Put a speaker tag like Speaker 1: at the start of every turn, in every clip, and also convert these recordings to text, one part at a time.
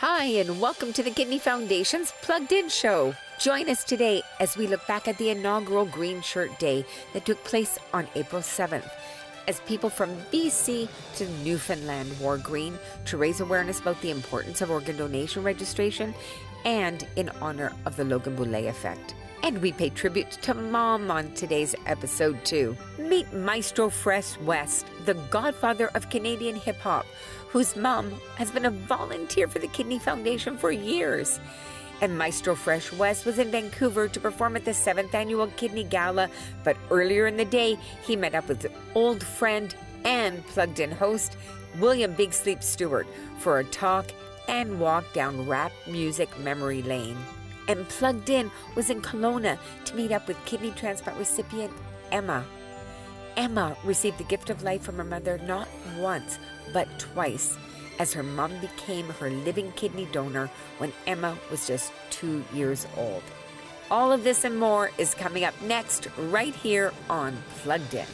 Speaker 1: Hi, and welcome to the Kidney Foundation's Plugged In Show. Join us today as we look back at the inaugural Green Shirt Day that took place on April 7th, as people from BC to Newfoundland wore green to raise awareness about the importance of organ donation registration and in honor of the Logan Boulet effect. And we pay tribute to Mom on today's episode too. Meet Maestro Fresh West, the godfather of Canadian hip-hop, whose mom has been a volunteer for the Kidney Foundation for years. And Maestro Fresh West was in Vancouver to perform at the 7th Annual Kidney Gala, but earlier in the day, he met up with old friend and plugged-in host, William Big Sleep Stewart, for a talk and walk down rap music memory lane. And Plugged In was in Kelowna to meet up with kidney transplant recipient Emma. Emma received the gift of life from her mother not once, but twice, as her mom became her living kidney donor when Emma was just 2 years old. All of this and more is coming up next, right here on Plugged In.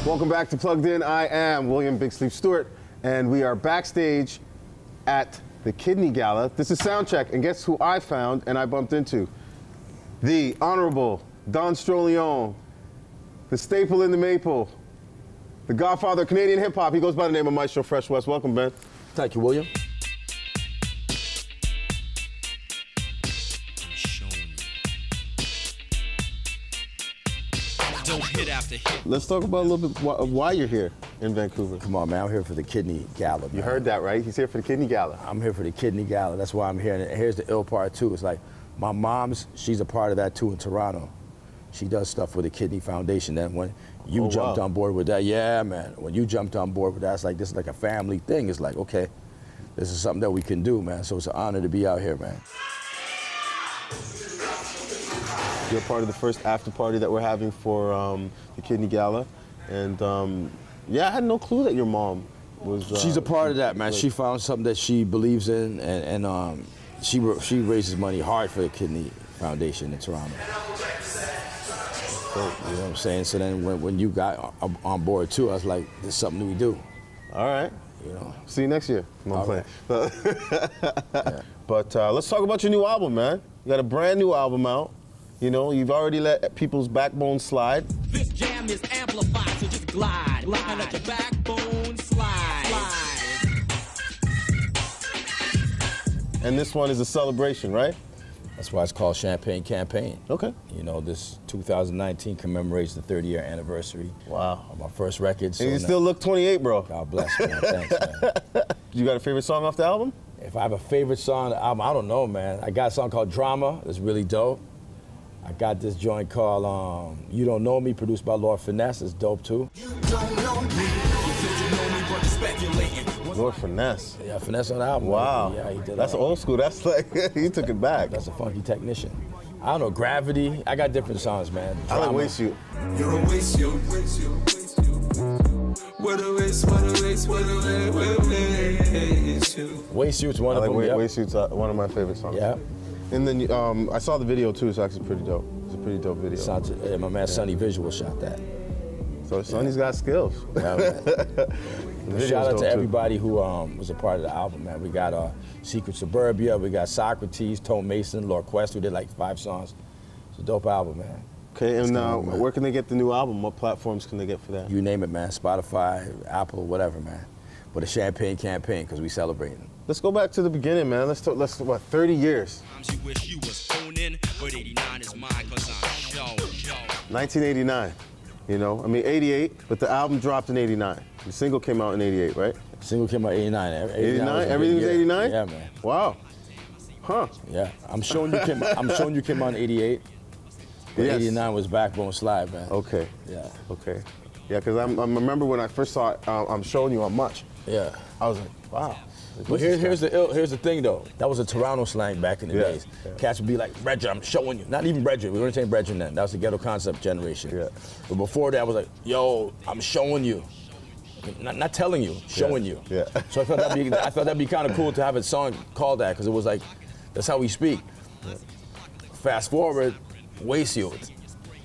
Speaker 2: Welcome back to Plugged In. I am William Big Sleep Stewart, and we are backstage at the Kidney Gala. This is Soundcheck, and guess who I found and I bumped into? The Honorable Don Strolion, the staple in the maple, the godfather of Canadian hip-hop. He goes by the name of Maestro Fresh West. Welcome, Ben.
Speaker 3: Thank you, William.
Speaker 4: Hit after hit.
Speaker 2: Let's talk about a little bit of why you're here in Vancouver.
Speaker 3: Come on, man. I'm here for the Kidney Gala.
Speaker 2: You heard that, right? He's here for the Kidney Gala.
Speaker 3: I'm here for the Kidney Gala. That's why I'm here. And here's the ill part, too. It's like my mom's, she's a part of that, too, in Toronto. She does stuff with the Kidney Foundation. And when you jumped on board with that, yeah, man. When you jumped on board with that, it's like, this is like a family thing. It's like, okay, this is something that we can do, man. So it's an honor to be out here, man.
Speaker 2: You're part of the first after party that we're having for the Kidney Gala. And yeah, I had no clue that your mom was...
Speaker 3: She's a part of that, man. She found something that she believes in, and she raises money hard for the Kidney Foundation in Toronto. You know what I'm saying? So then when you got on board too, I was like, this is something we do.
Speaker 2: All right.
Speaker 3: You know.
Speaker 2: See you next year. I'm playing.
Speaker 3: Right.
Speaker 2: Yeah. But let's talk about your new album, man. You got a brand new album out. You know, you've already let people's backbone slide.
Speaker 4: This jam is amplified, so just glide. And let your backbone slide.
Speaker 2: And this one is a celebration, right?
Speaker 3: That's why it's called Champagne Campaign.
Speaker 2: Okay.
Speaker 3: You know, this 2019 commemorates the 30-year anniversary.
Speaker 2: Wow.
Speaker 3: Of my first record. So
Speaker 2: and you still look 28, bro.
Speaker 3: God bless, man. Thanks, man.
Speaker 2: You got a favorite song off the album?
Speaker 3: If I have a favorite song on the album, I don't know, man. I got a song called Drama. It's really dope. I got this joint called You Don't Know Me, produced by Lord Finesse. It's dope, too.
Speaker 4: You don't know me. You said you know me, but you're speculating.
Speaker 2: Lord Finesse.
Speaker 3: Yeah, Finesse on the album.
Speaker 2: Wow.
Speaker 3: Yeah, he did
Speaker 2: That's
Speaker 3: all.
Speaker 2: old school. That's like, he took it back.
Speaker 3: That's a funky technician. I don't know, Gravity. I got different songs, man.
Speaker 2: I like
Speaker 3: Drama.
Speaker 2: Waste You.
Speaker 5: You're a waste, you. What a waste, what a waste, what a waste, you.
Speaker 3: Waste You's one
Speaker 2: I
Speaker 3: of
Speaker 2: like
Speaker 3: them. Yep.
Speaker 2: Waste You's one of my favorite songs.
Speaker 3: Yeah.
Speaker 2: And then I saw the video too. It's actually pretty dope. It's a pretty dope video.
Speaker 3: Yeah, my man Sonny Visual shot that.
Speaker 2: So Sonny's got skills.
Speaker 3: Yeah, man.
Speaker 2: The
Speaker 3: Shout out
Speaker 2: video's dope,
Speaker 3: to
Speaker 2: too.
Speaker 3: everybody who was a part of the album, man. We got Secret Suburbia, we got Socrates, Tone Mason, Lord Quest, who did like 5 songs. It's a dope album, man.
Speaker 2: Okay, and
Speaker 3: going, man.
Speaker 2: where can they get the new album? What platforms can they get for that?
Speaker 3: You name it, man. Spotify, Apple, whatever, man. But a champagne campaign, because we celebrating.
Speaker 2: Let's go back to the beginning, man. Let's talk, what, 30 years?
Speaker 4: You wish you was owning, but 89 is mine, cause I'm show.
Speaker 2: 1989, you know? I mean, 88, but the album dropped in 89. The single came out in 88, right?
Speaker 3: Single came out 89.
Speaker 2: 89? Everything was 89?
Speaker 3: Yeah, man.
Speaker 2: Wow. Huh.
Speaker 3: Yeah. I'm showing you came out in 88. But
Speaker 2: Yes.
Speaker 3: 89 was Backbone Slide, man.
Speaker 2: Okay.
Speaker 3: Yeah.
Speaker 2: Okay. Yeah, because I remember when I first saw it, I'm showing you on Much.
Speaker 3: Yeah.
Speaker 2: I was like, wow.
Speaker 3: But here's the thing though. That was a Toronto slang back in the days.
Speaker 2: Yeah.
Speaker 3: Cats would be like, Bredger, I'm showing you. Not even Bredger. We weren't saying Bredger then. That was the ghetto concept generation.
Speaker 2: Yeah.
Speaker 3: But before that, I was like, yo, I'm showing you. Not telling you, showing you.
Speaker 2: Yeah.
Speaker 3: So I thought that'd be kind of cool to have a song called that because it was like, that's how we speak.
Speaker 2: Yeah.
Speaker 3: Fast forward, Waste You.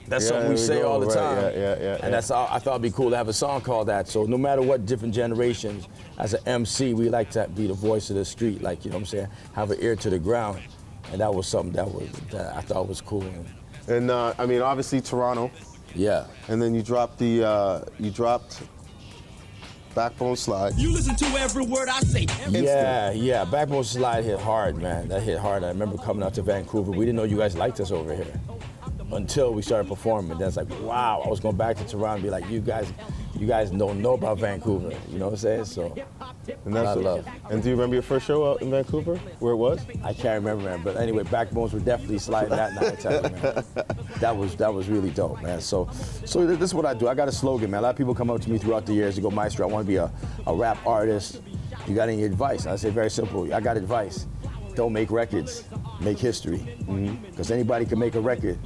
Speaker 3: That's
Speaker 2: Yeah,
Speaker 3: something
Speaker 2: there
Speaker 3: we
Speaker 2: we
Speaker 3: say
Speaker 2: go.
Speaker 3: all the
Speaker 2: Right,
Speaker 3: time.
Speaker 2: yeah.
Speaker 3: And that's all, I thought it'd be cool to have a song called that. So no matter what different generations, as an MC, we like to be the voice of the street, like, you know what I'm saying? Have an ear to the ground. And that was something that I thought was cool.
Speaker 2: And I mean, obviously Toronto,
Speaker 3: Yeah.
Speaker 2: and then you dropped Backbone Slide.
Speaker 4: You listen to every word I say.
Speaker 3: Yeah. Backbone Slide hit hard, man. That hit hard. I remember coming out to Vancouver. We didn't know you guys liked us over here until we started performing. Then it's like, wow. I was going back to Toronto and be like, you guys don't know about Vancouver. You know what I'm saying? So,
Speaker 2: And that's
Speaker 3: I love.
Speaker 2: And do you remember your first show out in Vancouver? Where it was?
Speaker 3: I can't remember, man. But anyway, Backbones were definitely sliding that night. I tell you, man. That was really dope, man. So this is what I do. I got a slogan, man. A lot of people come up to me throughout the years. They go, Maestro, I want to be a rap artist. You got any advice? And I say, very simple. I got advice. Don't make records. Make history. Because anybody can make a record.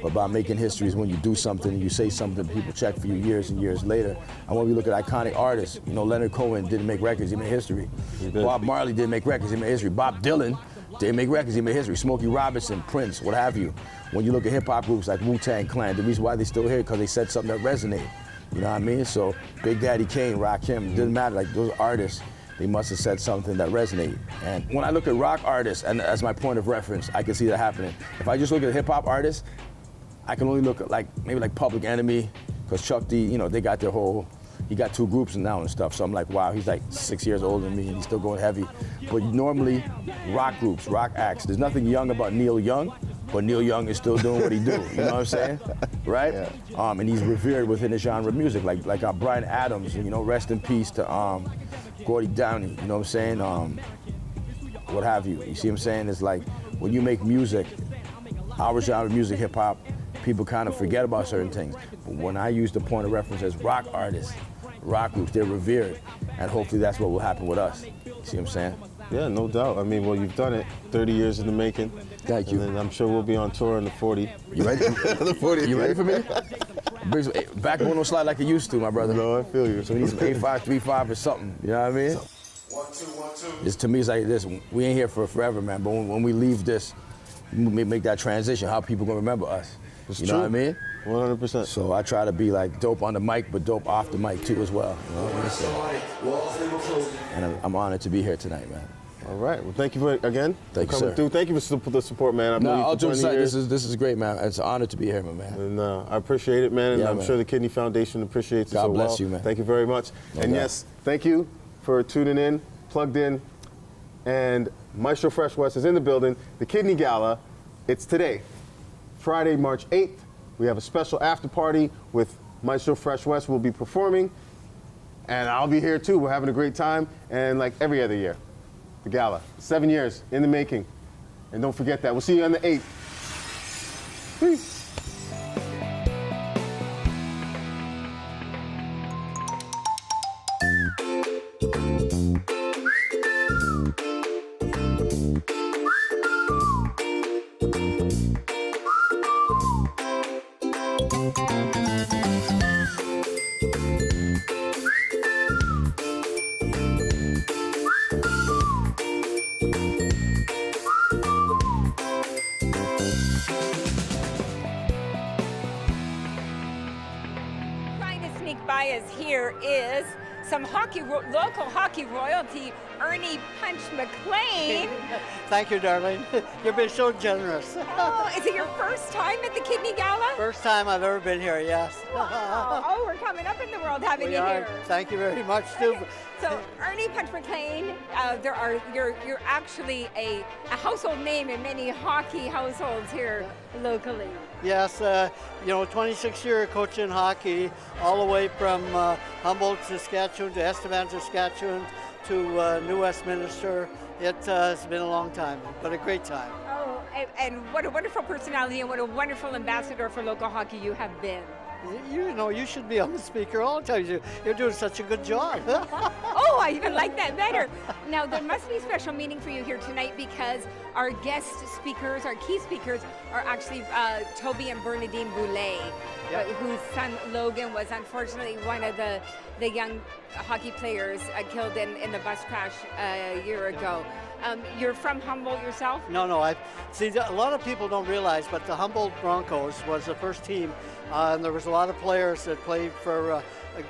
Speaker 3: But by making history is when you do something and you say something, people check for you years and years later. And when we look at iconic artists, you know, Leonard Cohen didn't make records, he made history. Bob Marley didn't make records, he made history. Bob Dylan didn't make records, he made history. Smokey Robinson, Prince, what have you. When you look at hip hop groups like Wu-Tang Clan, the reason why they're still here because they said something that resonated. You know what I mean? So Big Daddy Kane, Rakim, it didn't matter. Like those artists, they must have said something that resonated. And when I look at rock artists, and as my point of reference, I can see that happening. If I just look at hip hop artists, I can only look at maybe Public Enemy, because Chuck D, you know, they got he got 2 groups now and stuff. So I'm like, wow, he's like 6 years older than me and he's still going heavy. But normally, rock groups, rock acts, there's nothing young about Neil Young, but Neil Young is still doing what he do. You know what I'm saying? Right?
Speaker 2: Yeah.
Speaker 3: And he's revered within the genre of music, like Bryan Adams, you know, rest in peace to Gordy Downey, you know what I'm saying? What have you. You see what I'm saying? It's like, when you make music, our genre of music, hip hop, people kind of forget about certain things. But when I use the point of reference as rock artists, rock groups, they're revered. And hopefully that's what will happen with us. See what I'm saying?
Speaker 2: Yeah, no doubt. I mean, well, you've done it. 30 years in the making.
Speaker 3: Thank you.
Speaker 2: And then I'm sure we'll be on tour in the 40.
Speaker 3: You ready?
Speaker 2: The 40.
Speaker 3: You ready for me? Backbone don't slide like it used to, my brother.
Speaker 2: No, I feel you.
Speaker 3: So we need some 8535 or something. You know what I mean?
Speaker 5: 1, 2, 1, 2.
Speaker 3: It's, to me, it's like this. We ain't here for forever, man. But when we leave this, we make that transition. How people gonna remember us?
Speaker 2: It's
Speaker 3: you
Speaker 2: true.
Speaker 3: know what I mean?
Speaker 2: 100%.
Speaker 3: So I try to be like dope on the mic, but dope off the mic too as well. You know what I mean? So, and I'm honored to be here tonight, man.
Speaker 2: All right. Well, thank you again
Speaker 3: Thank
Speaker 2: for
Speaker 3: you,
Speaker 2: coming
Speaker 3: sir.
Speaker 2: through. Thank you for the support, man. I've
Speaker 3: No,
Speaker 2: known you
Speaker 3: all
Speaker 2: for
Speaker 3: due
Speaker 2: 20
Speaker 3: aside,
Speaker 2: years.
Speaker 3: this is great, man. It's an honor to be here, my man.
Speaker 2: And I appreciate it, man. And
Speaker 3: Yeah,
Speaker 2: I'm
Speaker 3: man.
Speaker 2: sure the Kidney Foundation appreciates it
Speaker 3: God
Speaker 2: so
Speaker 3: bless
Speaker 2: well.
Speaker 3: you, man.
Speaker 2: Thank you very much.
Speaker 3: No
Speaker 2: and
Speaker 3: doubt.
Speaker 2: yes, thank you for tuning in, plugged in. And Maestro Fresh West is in the building. The Kidney Gala, it's today, Friday, March 8th. We have a special after party with Maestro Fresh West. We'll be performing. And I'll be here too. We're having a great time. And like every other year, the gala. 7 years in the making. And don't forget that. We'll see you on the 8th. Peace.
Speaker 1: Trying to sneak by us here is some local hockey royalty, Ernie Punch McLean.
Speaker 6: Thank you, darling. You've been so generous.
Speaker 1: Oh, is it your first time at the Kidney Gala?
Speaker 6: First time I've ever been here, yes.
Speaker 1: Oh, we're coming up in the world having
Speaker 6: We
Speaker 1: you
Speaker 6: are.
Speaker 1: here.
Speaker 6: Thank you very much, too.
Speaker 1: So Ernie Punch McLean, you're actually a household name in many hockey households here locally.
Speaker 6: Yes, 26-year coaching hockey, all the way from Humboldt, Saskatchewan to Estevan, Saskatchewan to New Westminster. It has been a long time, but a great time.
Speaker 1: Oh, and what a wonderful personality and what a wonderful ambassador for local hockey you have been.
Speaker 6: You should be on the speaker all the time. You're doing such a good job.
Speaker 1: Oh, I even like that better. Now, there must be special meaning for you here tonight because our guest speakers, our key speakers, are actually Toby and Bernadine Boulet, whose son Logan was unfortunately one of the young hockey players killed in the bus crash a year ago. You're from Humboldt yourself?
Speaker 6: No. See, a lot of people don't realize, but the Humboldt Broncos was the first team, and there was a lot of players that played for.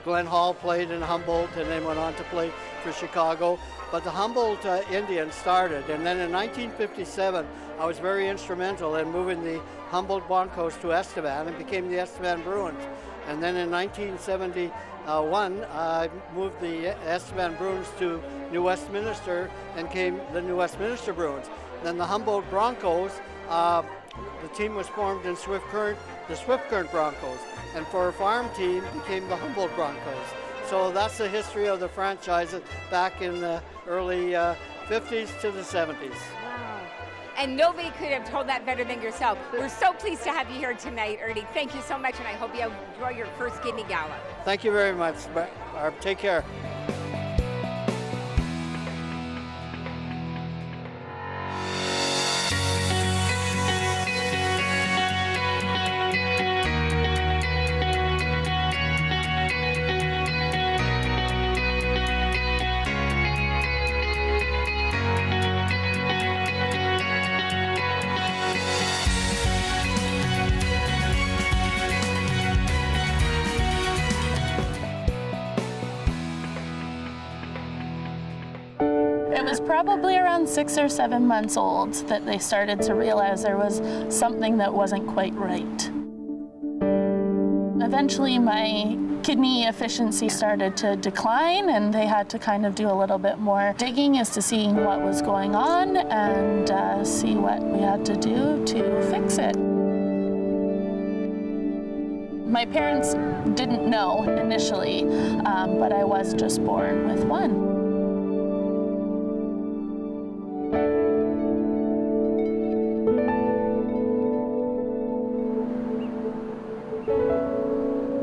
Speaker 6: Glenn Hall played in Humboldt, and then went on to play for Chicago. But the Humboldt Indians started, and then in 1957, I was very instrumental in moving the Humboldt Broncos to Estevan and became the Estevan Bruins. And then in 1971, I moved the Estevan Bruins to New Westminster and became the New Westminster Bruins. Then the Humboldt Broncos, the team was formed in Swift Current, the Swift Current Broncos, and for a farm team became the Humboldt Broncos. So that's the history of the franchise back in the early 50s to the 70s.
Speaker 1: Wow. And nobody could have told that better than yourself. We're so pleased to have you here tonight, Ernie. Thank you so much, and I hope you enjoy your first Kidney Gala.
Speaker 6: Thank you very much. Take care.
Speaker 7: It was probably around 6 or 7 months old that they started to realize there was something that wasn't quite right. Eventually my kidney efficiency started to decline, and they had to kind of do a little bit more digging as to seeing what was going on and see what we had to do to fix it. My parents didn't know initially, but I was just born with one.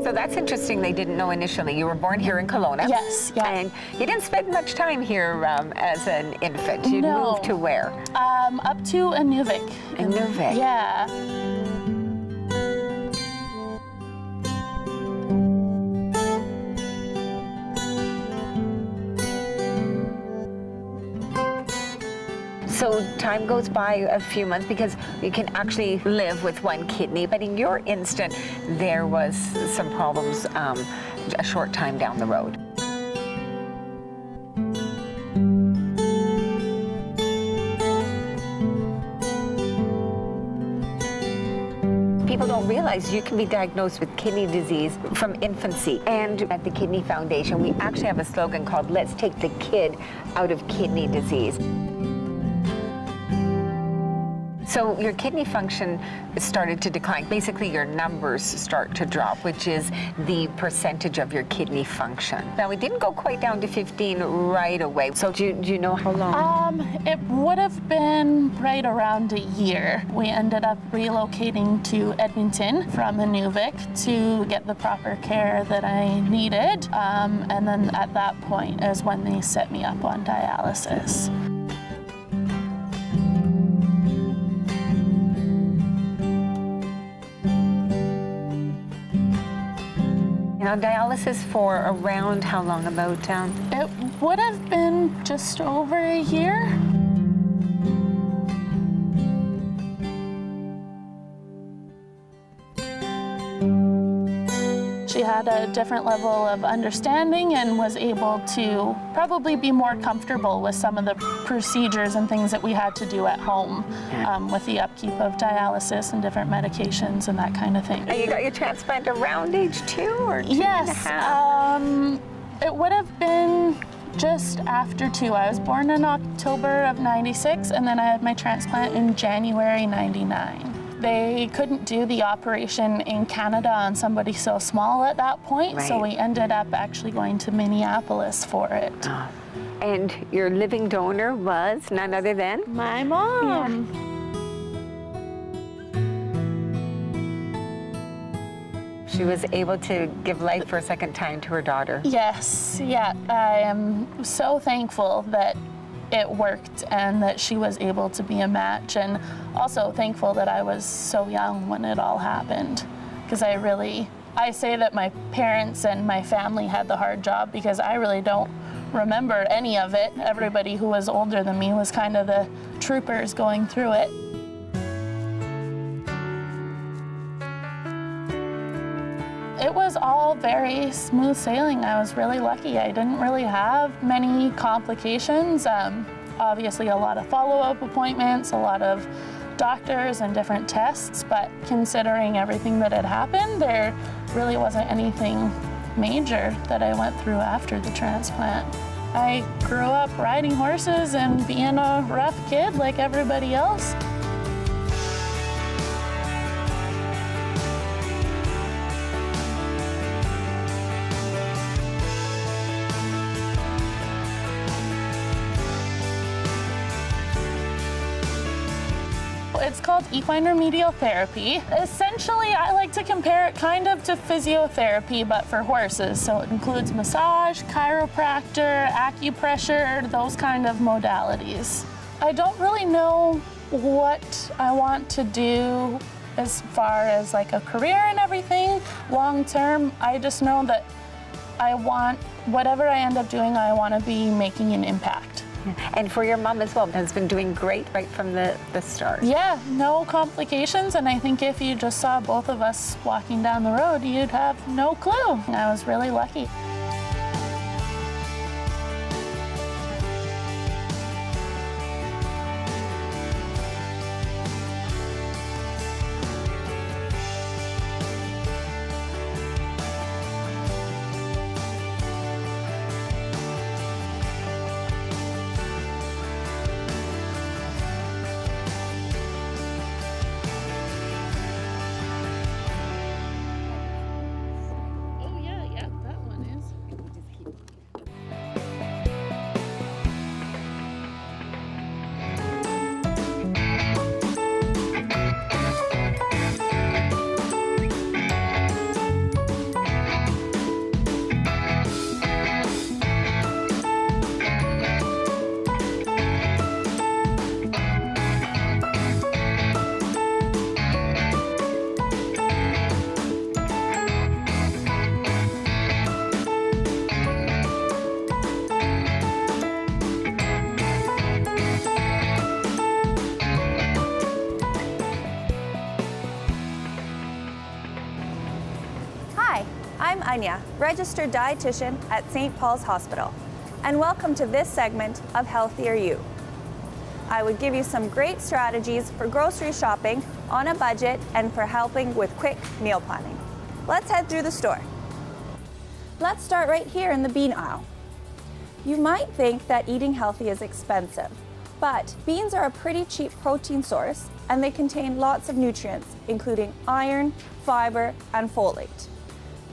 Speaker 1: So that's interesting. They didn't know initially. You were born here in Kelowna.
Speaker 7: Yes, yeah.
Speaker 1: And you didn't spend much time here as an infant. You
Speaker 7: No.
Speaker 1: moved to where?
Speaker 7: Up to Inuvik.
Speaker 1: Inuvik.
Speaker 7: Yeah.
Speaker 1: So time goes by a few months because you can actually live with one kidney, but in your instant, there was some problems a short time down the road. People don't realize you can be diagnosed with kidney disease from infancy. And at the Kidney Foundation, we actually have a slogan called "Let's take the kid out of kidney disease." So your kidney function started to decline. Basically, your numbers start to drop, which is the percentage of your kidney function. Now, it didn't go quite down to 15 right away. So do you know how long?
Speaker 7: It would have been right around a year. We ended up relocating to Edmonton from Inuvik to get the proper care that I needed. And then at that point is when they set me up on dialysis.
Speaker 1: You know, dialysis for around how long? About?
Speaker 7: It would have been just over a year. She had a different level of understanding and was able to probably be more comfortable with some of the procedures and things that we had to do at home with the upkeep of dialysis and different medications and that kind of thing.
Speaker 1: And you got your transplant around age 2 or 2
Speaker 7: Yes,
Speaker 1: and a half?
Speaker 7: it would have been just after 2. I was born in October of '96, and then I had my transplant in January '99. They couldn't do the operation in Canada on somebody so small at that point, so
Speaker 1: Right.
Speaker 7: we ended up actually going to Minneapolis for it.
Speaker 1: And your living donor was none other than?
Speaker 7: My mom.
Speaker 1: She was able to give life for a second time to her daughter.
Speaker 7: Yes, yeah, I am so thankful that it worked and that she was able to be a match, and also thankful that I was so young when it all happened, because I say that my parents and my family had the hard job because I really don't remember any of it. Everybody who was older than me was kind of the troopers going through it. It was all very smooth sailing. I was really lucky. I didn't really have many complications. Obviously a lot of follow-up appointments, a lot of doctors and different tests, but considering everything that had happened, there really wasn't anything major that I went through after the transplant. I grew up riding horses and being a rough kid like everybody else. It's called equine remedial therapy. Essentially, I like to compare it kind of to physiotherapy, but for horses. So it includes massage, chiropractor, acupressure, those kind of modalities. I don't really know what I want to do as far as like a career and everything long term. I just know that I want, whatever I end up doing, I want to be making an impact.
Speaker 1: And for your mom as well, has been doing great right from the start.
Speaker 7: Yeah, no complications, and I think if you just saw both of us walking down the road, you'd have no clue. I was really lucky.
Speaker 8: I'm Anya, registered dietitian at St. Paul's Hospital, and welcome to this segment of Healthier You. I would give you some great strategies for grocery shopping on a budget and for helping with quick meal planning. Let's head through the store. Let's start right here in the bean aisle. You might think that eating healthy is expensive. But beans are a pretty cheap protein source, and they contain lots of nutrients, including iron, fiber, and folate.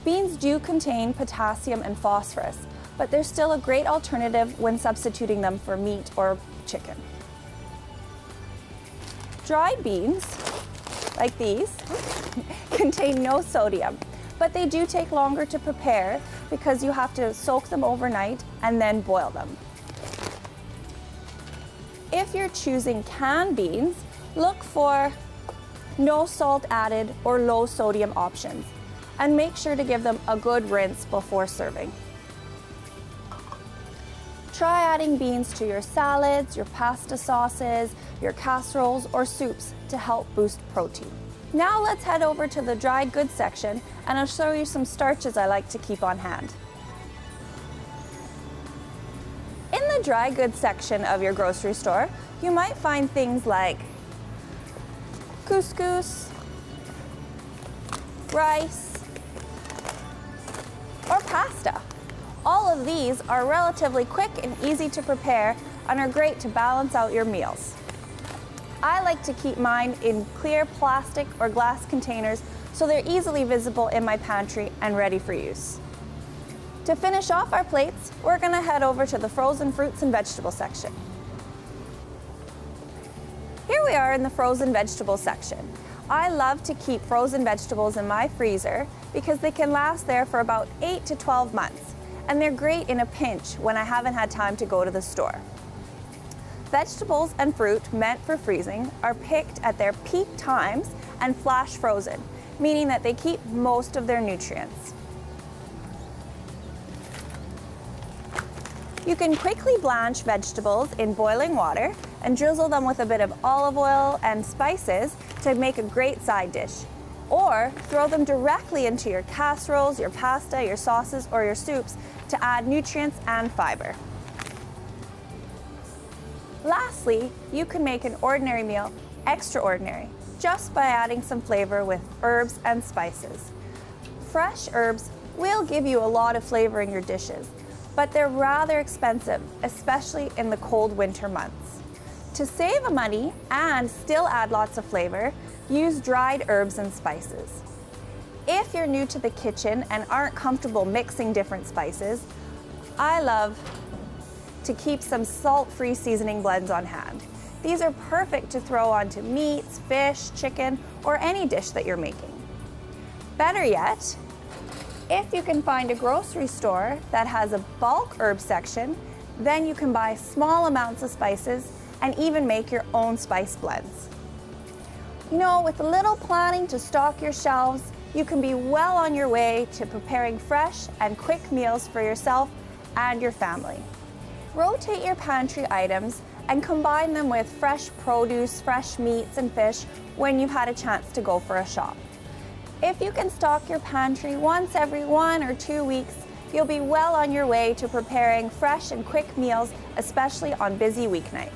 Speaker 8: Beans do contain potassium and phosphorus, but they're still a great alternative when substituting them for meat or chicken. Dried beans, like these, contain no sodium, but they do take longer to prepare because you have to soak them overnight and then boil them. If you're choosing canned beans, look for no salt added or low sodium options, and make sure to give them a good rinse before serving. Try adding beans to your salads, your pasta sauces, your casseroles, or soups to help boost protein. Now let's head over to the dried goods section, and I'll show you some starches I like to keep on hand. In the dry goods section of your grocery store, you might find things like couscous, rice, or pasta. All of these are relatively quick and easy to prepare and are great to balance out your meals. I like to keep mine in clear plastic or glass containers so they're easily visible in my pantry and ready for use. To finish off our plates, we're going to head over to the frozen fruits and vegetable section. Here we are in the frozen vegetable section. I love to keep frozen vegetables in my freezer because they can last there for about 8 to 12 months, and they're great in a pinch when I haven't had time to go to the store. Vegetables and fruit meant for freezing are picked at their peak times and flash frozen, meaning that they keep most of their nutrients. You can quickly blanch vegetables in boiling water and drizzle them with a bit of olive oil and spices to make a great side dish. Or throw them directly into your casseroles, your pasta, your sauces, or your soups to add nutrients and fiber. Lastly, you can make an ordinary meal extraordinary just by adding some flavor with herbs and spices. Fresh herbs will give you a lot of flavor in your dishes, but they're rather expensive, especially in the cold winter months. To save money and still add lots of flavor, use dried herbs and spices. If you're new to the kitchen and aren't comfortable mixing different spices, I love to keep some salt-free seasoning blends on hand. These are perfect to throw onto meats, fish, chicken, or any dish that you're making. Better yet, if you can find a grocery store that has a bulk herb section, then you can buy small amounts of spices and even make your own spice blends. You know, with a little planning to stock your shelves, you can be well on your way to preparing fresh and quick meals for yourself and your family. Rotate your pantry items and combine them with fresh produce, fresh meats, and fish when you've had a chance to go for a shop. If you can stock your pantry once every 1 or 2 weeks, you'll be well on your way to preparing fresh and quick meals, especially on busy weeknights.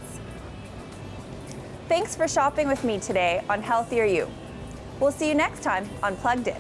Speaker 8: Thanks for shopping with me today on Healthier You. We'll see you next time on Plugged In.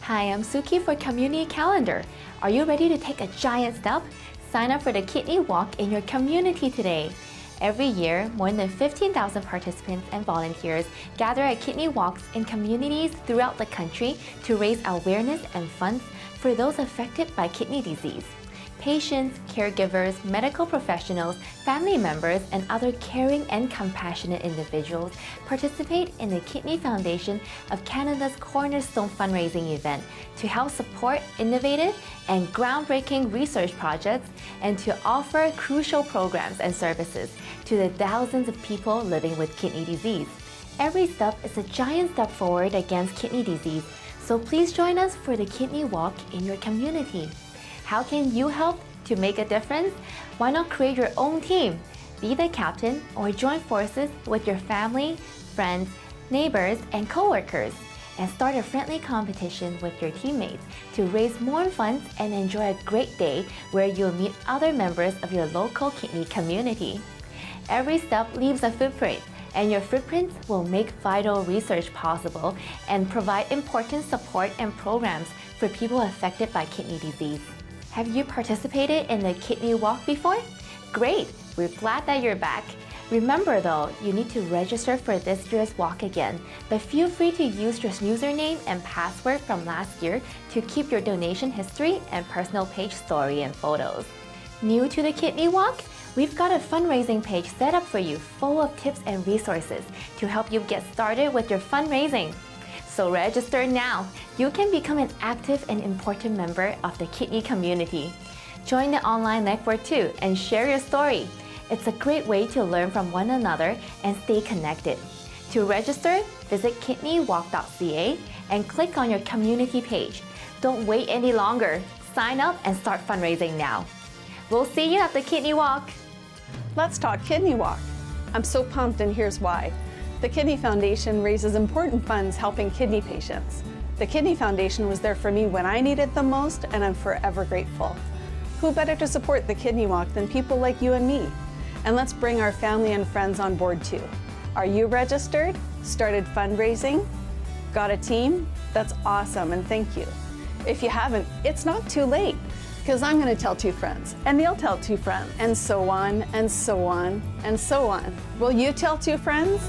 Speaker 9: Hi, I'm Suki for Community Calendar. Are you ready to take a giant step? Sign up for the Kidney Walk in your community today. Every year, more than 15,000 participants and volunteers gather at kidney walks in communities throughout the country to raise awareness and funds for those affected by kidney disease. patients, caregivers, medical professionals, family members, and other caring and compassionate individuals participate in the Kidney Foundation of Canada's Cornerstone fundraising event to help support innovative and groundbreaking research projects and to offer crucial programs and services to the thousands of people living with kidney disease. Every step is a giant step forward against kidney disease, so please join us for the Kidney Walk in your community. How can you help to make a difference? Why not create your own team? Be the captain or join forces with your family, friends, neighbors, and coworkers, and start a friendly competition with your teammates to raise more funds and enjoy a great day where you'll meet other members of your local kidney community. Every step leaves a footprint, and your footprints will make vital research possible and provide important support and programs for people affected by kidney disease. Have you participated in the Kidney Walk before? Great! We're glad that you're back. Remember though, you need to register for this year's walk again, but feel free to use your username and password from last year to keep your donation history and personal page story and photos. New to the Kidney Walk? We've got a fundraising page set up for you full of tips and resources to help you get started with your fundraising. So register now. You can become an active and important member of the kidney community. Join the online network too and share your story. It's a great way to learn from one another and stay connected. To register, visit kidneywalk.ca and click on your community page. Don't wait any longer. Sign up and start fundraising now. We'll see you at the Kidney Walk.
Speaker 8: Let's talk Kidney Walk. I'm so pumped, and here's why. The Kidney Foundation raises important funds helping kidney patients. The Kidney Foundation was there for me when I needed them most, and I'm forever grateful. Who better to support the Kidney Walk than people like you and me? And let's bring our family and friends on board too. Are you registered? Started fundraising? Got a team? That's awesome, and thank you. If you haven't, it's not too late, because I'm going to tell 2 friends, and they'll tell 2 friends, and so on, and so on, and so on. Will you tell 2 friends?